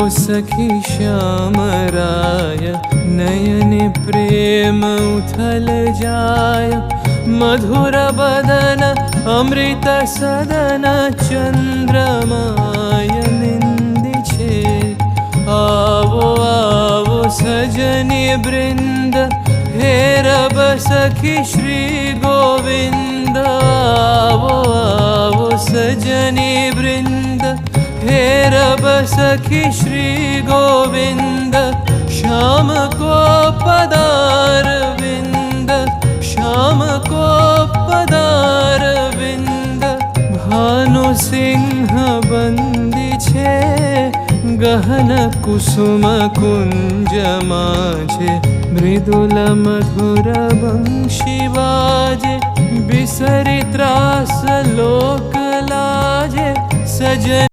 सखी श्यामराय नयने प्रेम उथल जाय मधुर बदन अमृत सदन चंद्रमाय निंदी छे आवो आवो सजनी वृंद हे रब सखी श्री गोविंद आवो आवो सजनी वृंद हे रब सखी श्री गोविंद श्याम को पदार विंद श्याम को पदार विंद भानु सिंह बंदी छे गहन कुसुम कुंज माझे मृदुल मधुर वंशी वाजे बिसरी त्रास लोक लाजे सजन